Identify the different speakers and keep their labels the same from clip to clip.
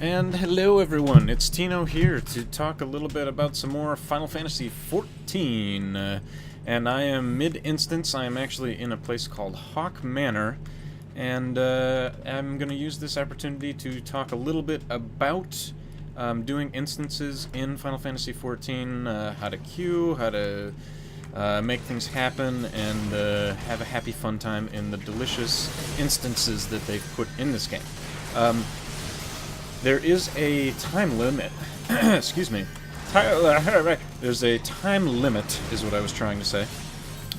Speaker 1: And hello everyone, it's Tino here to talk a little bit about some more Final Fantasy XIV. And I am mid-instance. I am actually in a place called Haukke Manor. And I'm going to use this opportunity to talk a little bit about doing instances in Final Fantasy XIV, how to queue, how to make things happen, and have a happy fun time in the delicious instances that they've put in this game. There is a time limit. Excuse me. There's a time limit, is what I was trying to say.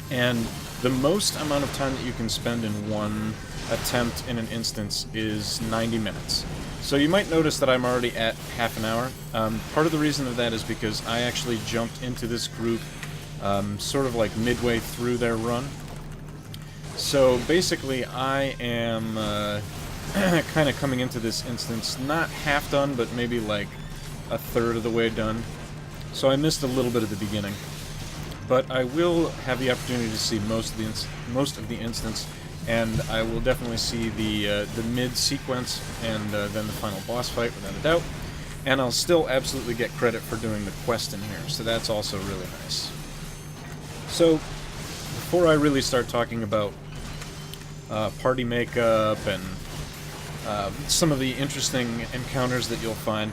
Speaker 1: And the most amount of time that you can spend in one attempt in an instance is 90 minutes. So you might notice that I'm already at half an hour. Part of the reason of that is because I actually jumped into this group sort of like midway through their run. So basically I am kind of coming into this instance not half done, but maybe like a third of the way done. So I missed a little bit of the beginning, but I will have the opportunity to see most of the instance, and I will definitely see the mid sequence and then the final boss fight without a doubt. And I'll still absolutely get credit for doing the quest in here, so that's also really nice. So before I really start talking about party makeup and some of the interesting encounters that you'll find,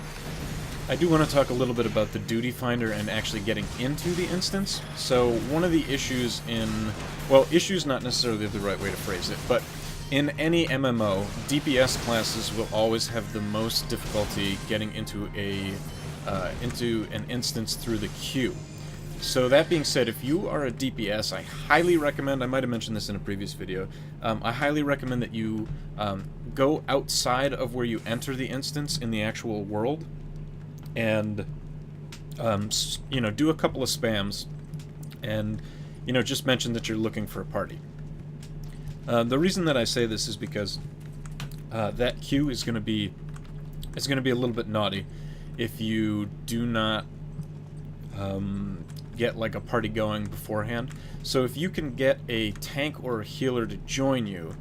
Speaker 1: I do want to talk a little bit about the duty finder and actually getting into the instance. So one of the issues well, issues not necessarily the right way to phrase it, but in any MMO, DPS classes will always have the most difficulty getting into an instance through the queue. So that being said, if you are a DPS, I highly recommend, I might have mentioned this in a previous video, I highly recommend that you go outside of where you enter the instance in the actual world and, you know, do a couple of spams and, you know, just mention that you're looking for a party. The reason that I say this is because that queue is going to be a little bit naughty if you do not get like a party going beforehand. So if you can get a tank or a healer to join you,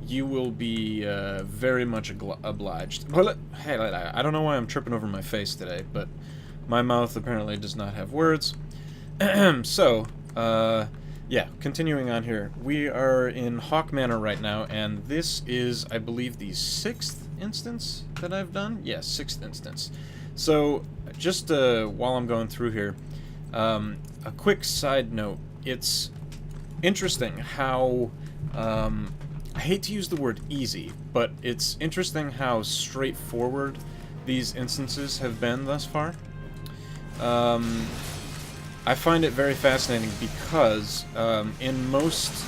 Speaker 1: you will be very much obliged. Hey, I don't know why I'm tripping over my face today, but my mouth apparently does not have words. So, yeah, continuing on here. We are in Haukke Manor right now, and this is, I believe, the 6th instance that I've done? Yes, 6th instance. So, just while I'm going through here, a quick side note. It's interesting how, I hate to use the word easy, but it's interesting how straightforward these instances have been thus far. I find it very fascinating because in most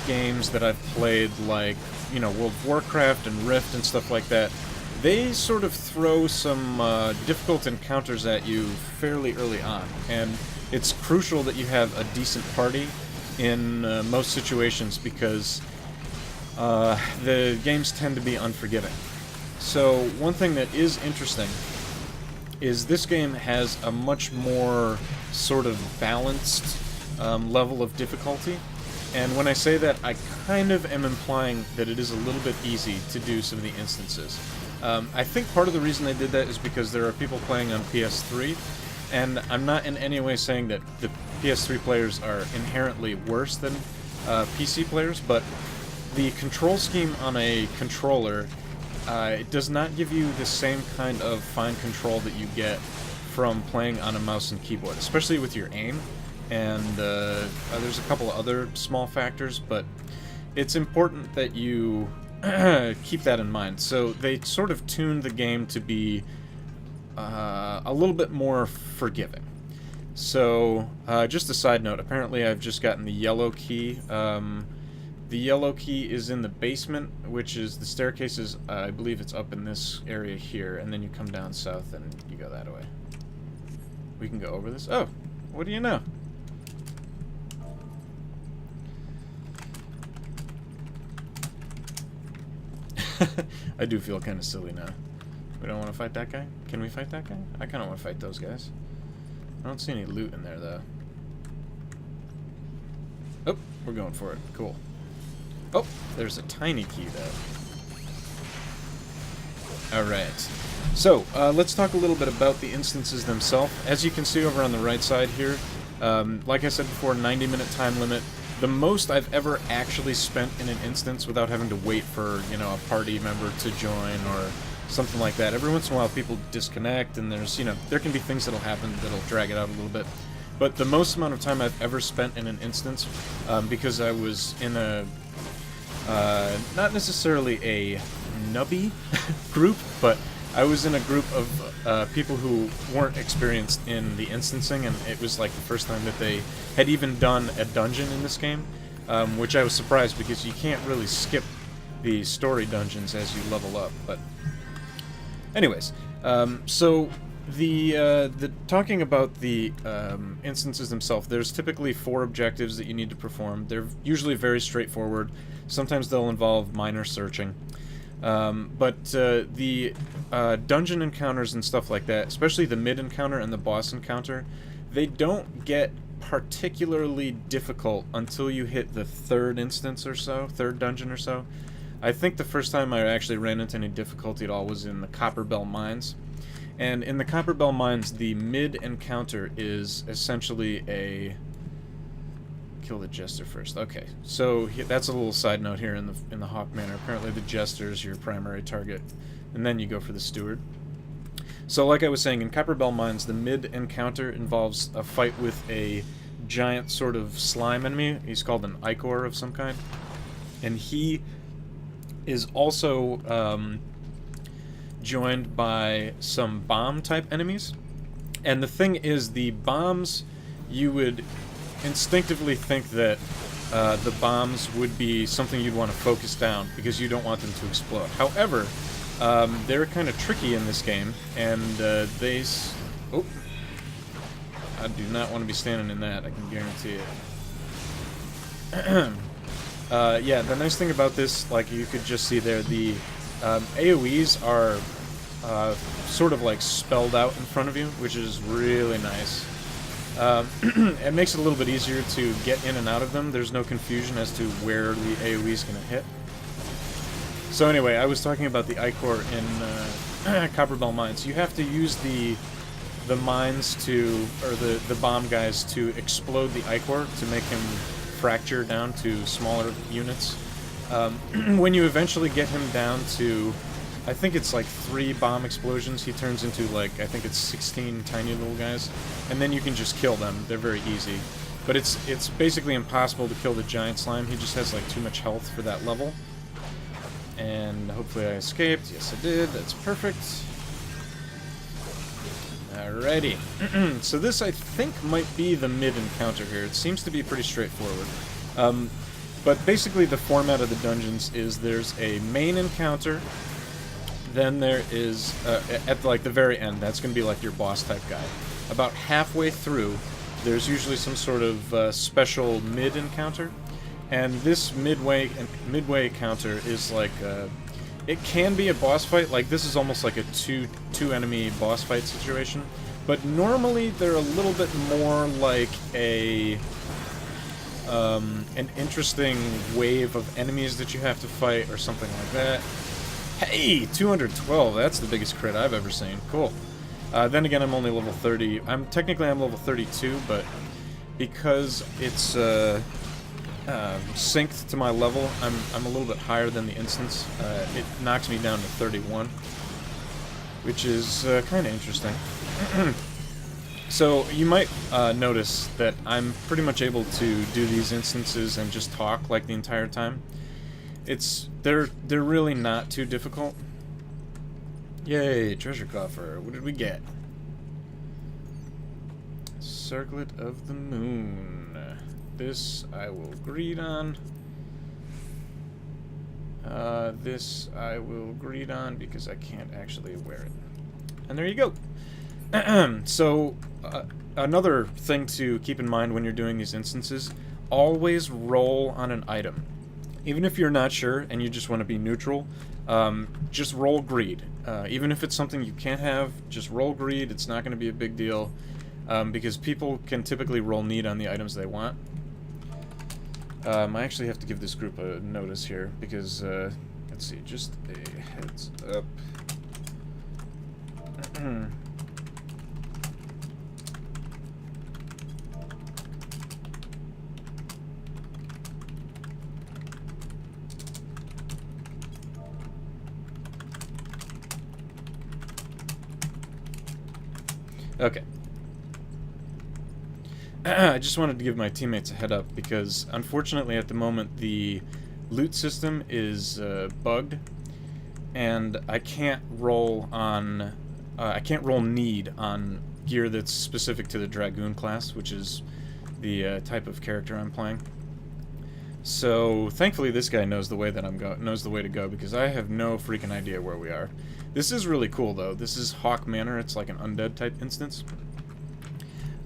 Speaker 1: games that I've played, like, you know, World of Warcraft and Rift and stuff like that, they sort of throw some difficult encounters at you fairly early on, and it's crucial that you have a decent party in most situations because the games tend to be unforgiving. So one thing that is interesting is this game has a much more sort of balanced level of difficulty, and when I say that, I kind of am implying that it is a little bit easy to do some of the instances. I think part of the reason they did that is because there are people playing on PS3, and I'm not in any way saying that the PS3 players are inherently worse than PC players, but the control scheme on a controller it does not give you the same kind of fine control that you get from playing on a mouse and keyboard, especially with your aim, and there's a couple of other small factors, but it's important that you keep that in mind. So they sort of tuned the game to be a little bit more forgiving. So, just a side note, apparently I've just gotten the yellow key. The yellow key is in the basement, which is, the staircase is, I believe it's up in this area here, and then you come down south and you go that way. We can go over this. Oh, what do you know? I do feel kind of silly now. We don't want to fight that guy? Can we fight that guy? I kind of want to fight those guys. I don't see any loot in there, though. Oh, we're going for it. Cool. Oh, there's a tiny key, though. Alright. So, let's talk a little bit about the instances themselves. As you can see over on the right side here, like I said before, 90-minute time limit. The most I've ever actually spent in an instance without having to wait for, you know, a party member to join or something like that. Every once in a while people disconnect and there's, you know, there can be things that'll happen that'll drag it out a little bit. But the most amount of time I've ever spent in an instance, because I was in a, not necessarily a nubby group, but I was in a group of people who weren't experienced in the instancing, and it was like the first time that they had even done a dungeon in this game, which I was surprised because you can't really skip the story dungeons as you level up. But anyways, so the talking about the instances themselves, there's typically 4 objectives that you need to perform. They're usually very straightforward. Sometimes they'll involve minor searching. But the dungeon encounters and stuff like that, especially the mid encounter and the boss encounter, they don't get particularly difficult until you hit the 3rd instance or so, 3rd dungeon or so. I think the first time I actually ran into any difficulty at all was in the Copperbell Mines. And in the Copperbell Mines, the mid encounter is essentially a... Kill the Jester first. Okay, so that's a little side note here in the Haukke Manor. Apparently the Jester is your primary target, and then you go for the Steward. So like I was saying, in Copperbell Mines, the mid encounter involves a fight with a giant sort of slime enemy. He's called an Ichor of some kind, and he is also joined by some bomb-type enemies. And the thing is, the bombs, you would instinctively think that the bombs would be something you'd want to focus down because you don't want them to explode. However, they're kind of tricky in this game, and oh, I do not want to be standing in that, I can guarantee it. Yeah, the nice thing about this, like you could just see there, the AoEs are sort of like spelled out in front of you, which is really nice. It makes it a little bit easier to get in and out of them. There's no confusion as to where the AoE is going to hit. So anyway, I was talking about the Ichor in Copperbell Mines. You have to use the mines to, or the bomb guys to explode the Ichor to make him fracture down to smaller units. When you eventually get him down to, I think it's like 3 bomb explosions, he turns into like, I think it's 16 tiny little guys, and then you can just kill them. They're very easy. But it's basically impossible to kill the giant slime. He just has like too much health for that level. And hopefully I escaped. Yes, I did. That's perfect. Alrighty. So this, I think, might be the mid encounter here. It seems to be pretty straightforward. But basically the format of the dungeons is there's a main encounter, then there is, at like the very end, that's going to be like your boss type guy. About halfway through, there's usually some sort of special mid encounter, and this midway encounter is like, it can be a boss fight. Like this is almost like a two enemy boss fight situation, but normally they're a little bit more like a an interesting wave of enemies that you have to fight or something like that. Hey, 212, that's the biggest crit I've ever seen. Cool. Then again, I'm only level 30. I'm level 32, but because it's synced to my level, I'm a little bit higher than the instance. It knocks me down to 31, which is kind of interesting. So you might notice that I'm pretty much able to do these instances and just talk like the entire time. They're really not too difficult. Yay, treasure coffer. What did we get? Circlet of the Moon. This I will greed on. This I will greed on because I can't actually wear it. And there you go. So, another thing to keep in mind when you're doing these instances, always roll on an item. Even if you're not sure and you just want to be neutral, just roll greed. Even if it's something you can't have, just roll greed. It's not going to be a big deal, because people can typically roll need on the items they want. I actually have to give this group a notice here, because, let's see, just a heads up. Okay. I just wanted to give my teammates a head up because, unfortunately, at the moment, the loot system is bugged, and I can't roll on... I can't roll need on gear that's specific to the Dragoon class, which is the type of character I'm playing. So, thankfully, this guy knows the way that knows the way to go, because I have no freaking idea where we are. This is really cool, though. This is Haukke Manor. It's like an undead type instance.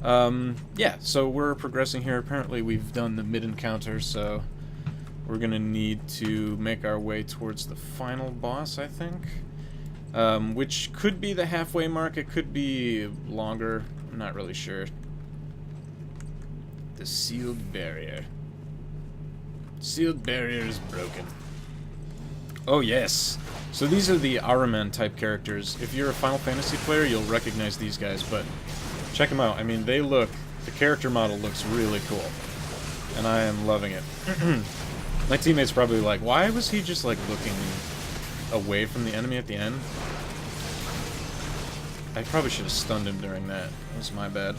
Speaker 1: Yeah, so we're progressing here. Apparently, we've done the mid-encounter, so we're gonna need to make our way towards the final boss, I think. Which could be the halfway mark. It could be longer. I'm not really sure. The sealed barrier. Sealed barrier is broken. Oh, yes. So these are the Ahriman type characters. If you're a Final Fantasy player, you'll recognize these guys, but check them out. I mean, they look... The character model looks really cool. And I am loving it. My teammate's probably like, why was he just, like, looking away from the enemy at the end? I probably should have stunned him during that. That was my bad.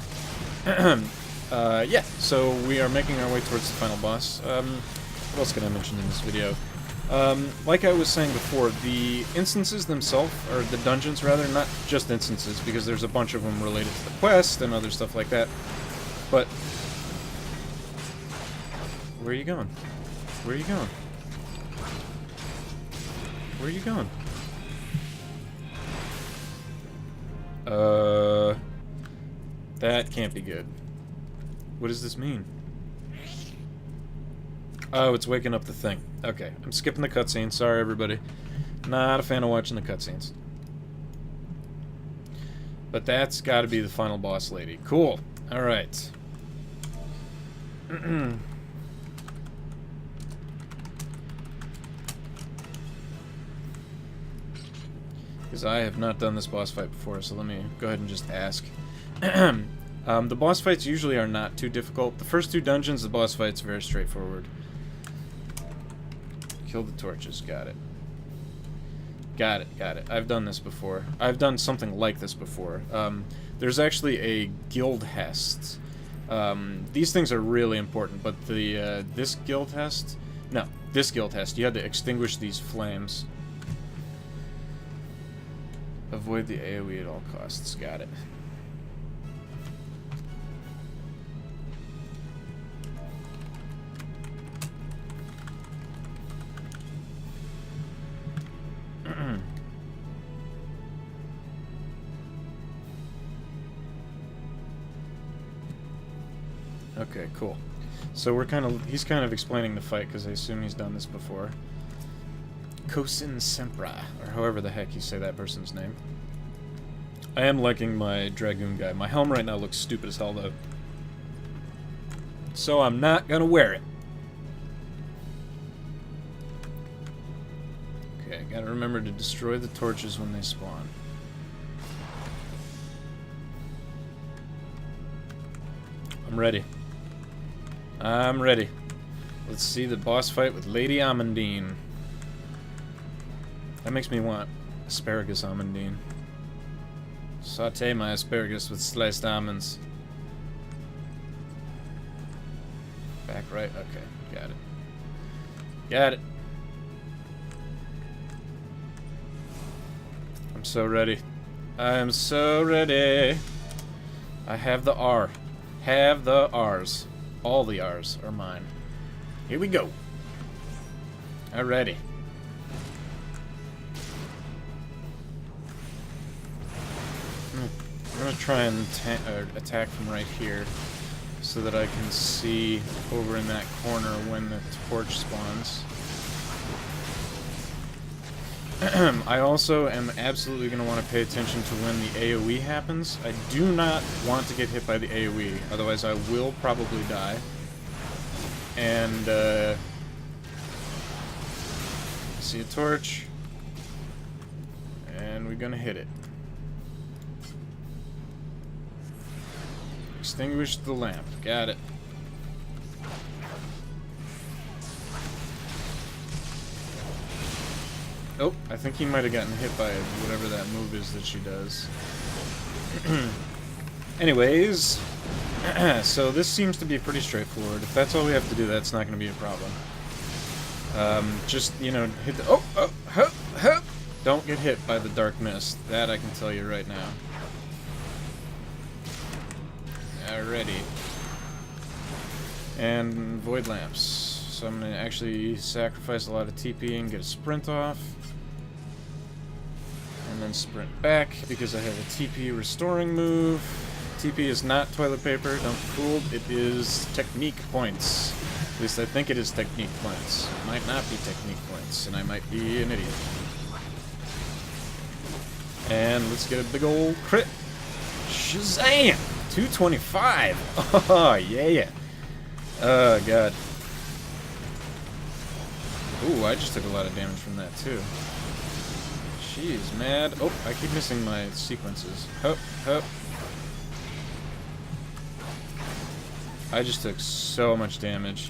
Speaker 1: Yeah, so we are making our way towards the final boss. What else can I mention in this video? Like I was saying before, the instances themselves, or the dungeons rather, not just instances, because there's a bunch of them related to the quest and other stuff like that. But where are you going? Where are you going? Where are you going? That can't be good. What does this mean? Oh, it's waking up the thing. Okay, I'm skipping the cutscene. Sorry, everybody. Not a fan of watching the cutscenes. But that's got to be the final boss lady. Cool. All right. Because I have not done this boss fight before, so let me go ahead and just ask. The boss fights usually are not too difficult. The first two dungeons, the boss fight's very straightforward. Kill the torches. Got it. Got it. Got it. I've done this before. I've done something like this before. There's actually a guild hest. These things are really important, but the this guild hest... No, this guild hest. You had to extinguish these flames. Avoid the AoE at all costs. Got it. Okay, cool. So he's kind of explaining the fight, because I assume he's done this before. Kosin Sempra, or however the heck you say that person's name. I am liking my Dragoon guy. My helm right now looks stupid as hell, though. So I'm not gonna wear it. Okay, gotta remember to destroy the torches when they spawn. I'm ready. I'm ready. Let's see the boss fight with Lady Amandine. That makes me want asparagus Amandine. Saute my asparagus with sliced almonds. Back right? Okay, got it. Got it. I'm so ready. I am so ready. I have the R. Have the R's. All the R's are mine. Here we go. Alrighty. I'm gonna try and attack from right here, so that I can see over in that corner when the torch spawns. I also am absolutely going to want to pay attention to when the AoE happens. I do not want to get hit by the AoE, otherwise I will probably die. And, see a torch, and we're going to hit it. Extinguish the lamp. Got it. Oh, I think he might have gotten hit by whatever that move is that she does. Anyways, so this seems to be pretty straightforward. If that's all we have to do, that's not going to be a problem. Just, you know, hit the... Oh! Don't get hit by the dark mist. That I can tell you right now. Alrighty. And void lamps. So I'm going to actually sacrifice a lot of TP and get a sprint off. And then sprint back because I have a TP restoring move. TP is not toilet paper, don't be fooled. It is technique points. At least I think it is technique points. It might not be technique points, and I might be an idiot. And let's get a big old crit. Shazam! 225! Oh, yeah. Oh, God. Ooh, I just took a lot of damage from that, too. She's mad. Oh, I keep missing my sequences. Hup, hup. I just took so much damage.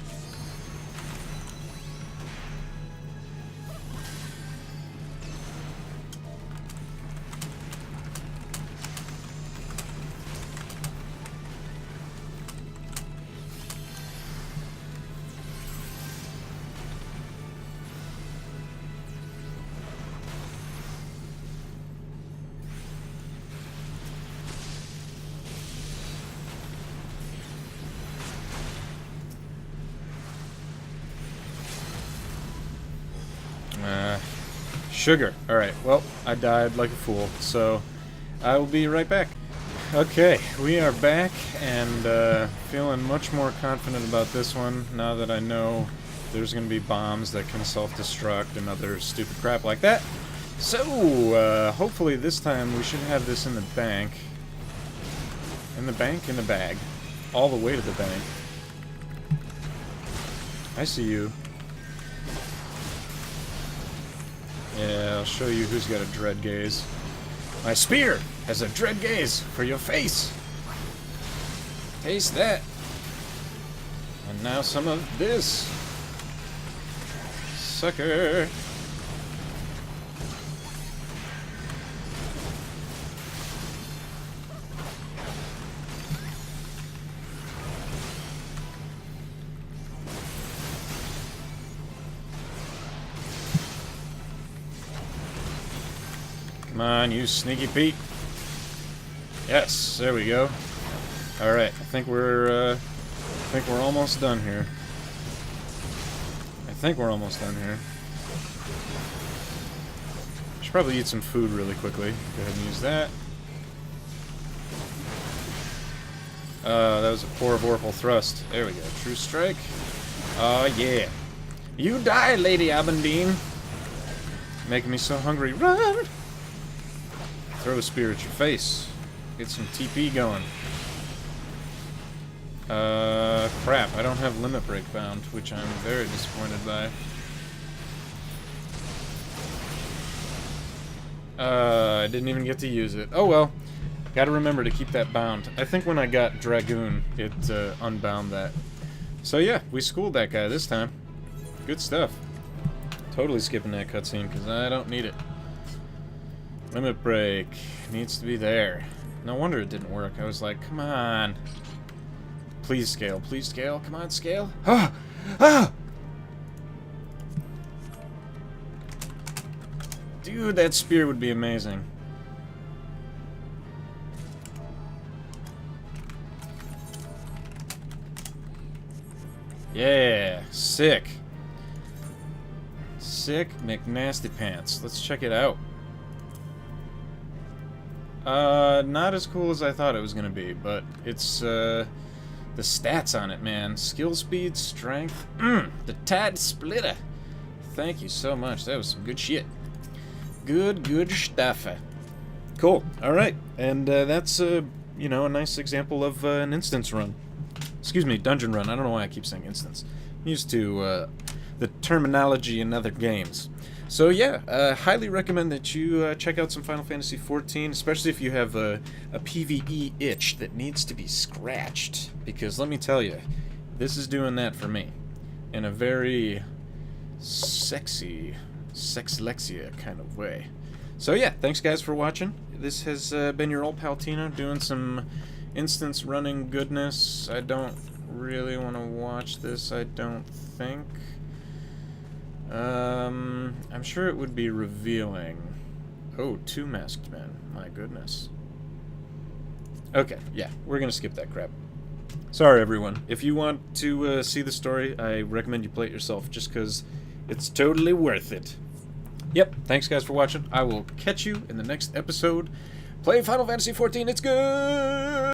Speaker 1: Sugar. Alright, well, I died like a fool, so I will be right back. Okay, we are back, and feeling much more confident about this one now that I know there's going to be bombs that can self-destruct and other stupid crap like that. So, hopefully this time we should have this in the bank. In the bank? In the bag. All the way to the bank. I see you. Yeah, I'll show you who's got a dread gaze. My spear has a dread gaze for your face. Taste that. And now some of this. Sucker. Come on, you sneaky Pete. Yes, there we go. All right, I think we're almost done here. Should probably eat some food really quickly. Go ahead and use that. That was a poor vorpal thrust. There we go. True strike. Oh yeah. You die, Lady Abendine. Making me so hungry. Run! Throw a spear at your face. Get some TP going. Crap. I don't have limit break bound, which I'm very disappointed by. I didn't even get to use it. Oh well. Gotta remember to keep that bound. I think when I got Dragoon, it unbound that. So yeah, we schooled that guy this time. Good stuff. Totally skipping that cutscene because I don't need it. Limit break needs to be there. No wonder it didn't work. I was like, come on. Please scale. Please scale. Come on, scale. Ah! Ah! Dude, that spear would be amazing. Yeah, sick. Sick McNasty Pants. Let's check it out. Not as cool as I thought it was gonna be, but it's, the stats on it, man. Skill speed, strength. The Tad Splitter. Thank you so much. That was some good shit. Good stuff. Cool. Alright. And, that's, you know, a nice example of, an instance run. Excuse me, dungeon run. I don't know why I keep saying instance. I'm used to, the terminology in other games. So yeah, highly recommend that you check out some Final Fantasy XIV, especially if you have a PvE itch that needs to be scratched. Because let me tell you, this is doing that for me. In a very sexy, sexlexia kind of way. So yeah, thanks guys for watching. This has been your old pal Tino doing some instance running goodness. I don't really want to watch this, I don't think. I'm sure it would be revealing. Oh, 2 masked men. My goodness. Okay, yeah, we're gonna skip that crap. Sorry, everyone. If you want to see the story, I recommend you play it yourself, just because it's totally worth it. Yep, thanks guys for watching. I will catch you in the next episode. Play Final Fantasy XIV, it's good!